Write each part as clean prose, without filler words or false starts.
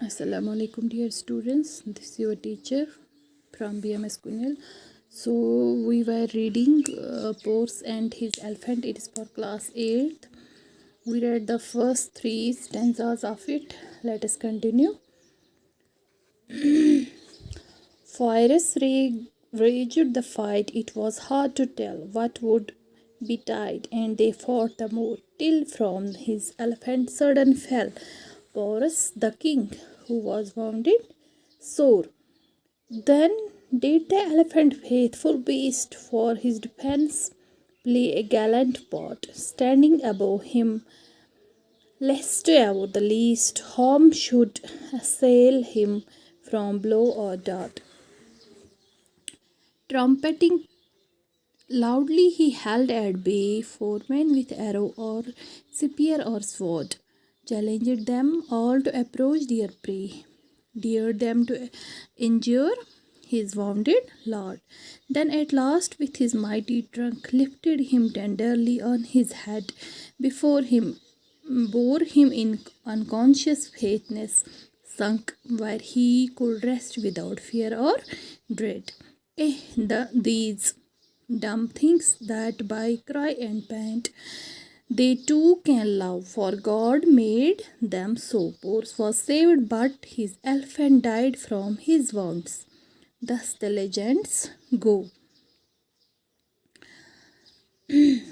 Assalamu alaikum dear students, this is your teacher from BMS Kunil. So we were reading Porce and His Elephant. It is for class 8th. We read the first 3 stanzas of it. Let us continue. Fierce raged the fight. It was hard to tell what would betide, and they fought the more, till from his elephant sudden fell Porus the king, who was wounded sore. Then did the elephant, faithful beast, for his defence play a gallant part, standing above him, lest ever the least harm should assail him from blow or dart. Trumpeting loudly, he held at bay foemen with arrow or spear or sword, challenged them all to approach their prey, dared them to injure his wounded lord. Then at last with his mighty trunk lifted him tenderly on his head, before him bore him in unconscious faintness, sunk where he could rest without fear or dread. These dumb things that by cry and pant they too can love, for God made them so. Porce was saved, but his elephant died from his wounds. Thus the legends go.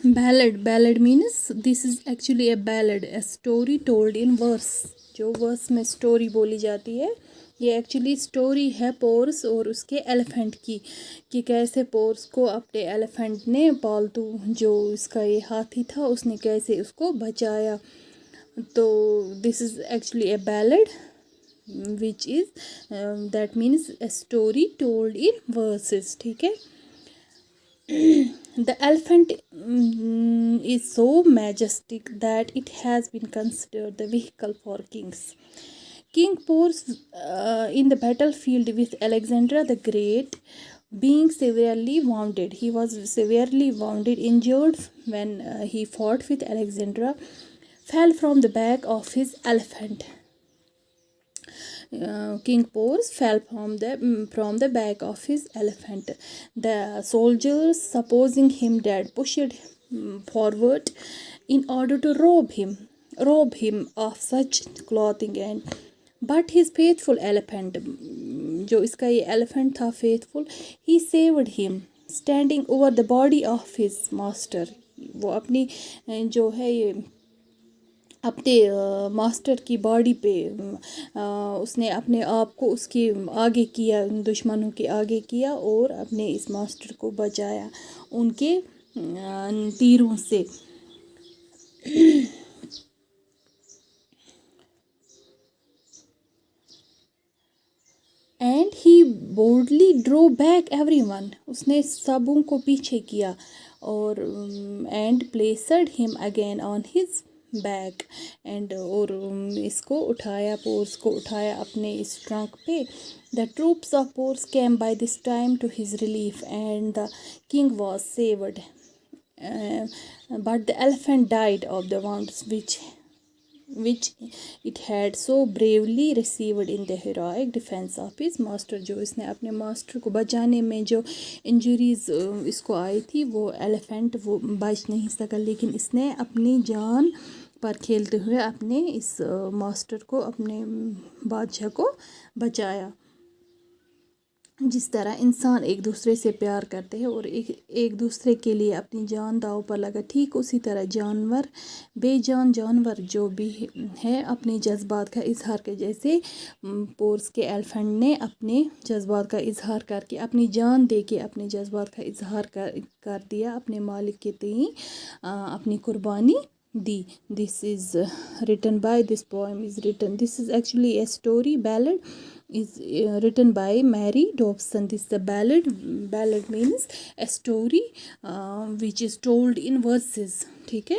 Ballad means this is actually a ballad, a story told in verse. जो verse में story बोली जाती है, ये actually story है pores और उसके elephant की, कि कैसे पोर्स को अपने एलिफेंट ने, पालतू जो इसका ये हाथी था, उसने कैसे उसको बचाया. तो this is actually A ballad which is that means a story told in versus. ठीक है. The elephant is so majestic that it has been considered the vehicle for kings. King Porce in the battlefield with Alexander the Great, being severely wounded. He was severely wounded, injured when he fought with Alexander, fell from the back of his elephant. King Porce fell from the back of his elephant. The soldiers, supposing him dead, pushed forward in order to rob him of such clothing, and but his faithful elephant, जो इसका ये elephant था faithful, he saved him, standing over the body of his master. वो अपनी जो है ये अपने मास्टर की बॉडी पे उसने अपने आप को उसके आगे किया, दुश्मनों के आगे किया, और अपने इस मास्टर को बचाया उनके तीरों से. And he boldly drew back everyone, उसने सबों को पीछे किया, और and placed him again on his back, and और इसको उठाया, पोर्स को उठाया अपने इस ट्रंक पे. The troops of Porus came by this time to his relief, and the king was saved, but the elephant died of the wounds which it had so bravely received in the heroic defense of his master. जो इसने अपने master को बचाने में जो injuries इसको आई थी, वो एलिफेंट वो बच नहीं सका, लेकिन इसने अपनी जान पर खेलते हुए अपने इस मास्टर को, अपने बादशाह को बचाया. जिस तरह इंसान एक दूसरे से प्यार करते हैं और एक दूसरे के लिए अपनी जान दांव पर लगा, ठीक उसी तरह जानवर, बेजान जानवर जो भी है, अपने जज्बात का इजहार कर, जैसे पोर्स के एलिफेंट ने अपने जज्बात का इजहार करके, अपनी जान दे के अपने जज्बात का इजहार कर दिया, अपने मालिक के तईं अपनी कुर्बानी दी. This is written by, this poem is written, this is actually a story, ballad is written by Mary Dobson. This is a ballad means a story which is told in verses. ठीक है.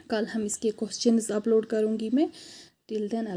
कल हम इसके questions upload करूँगी मैं. Till then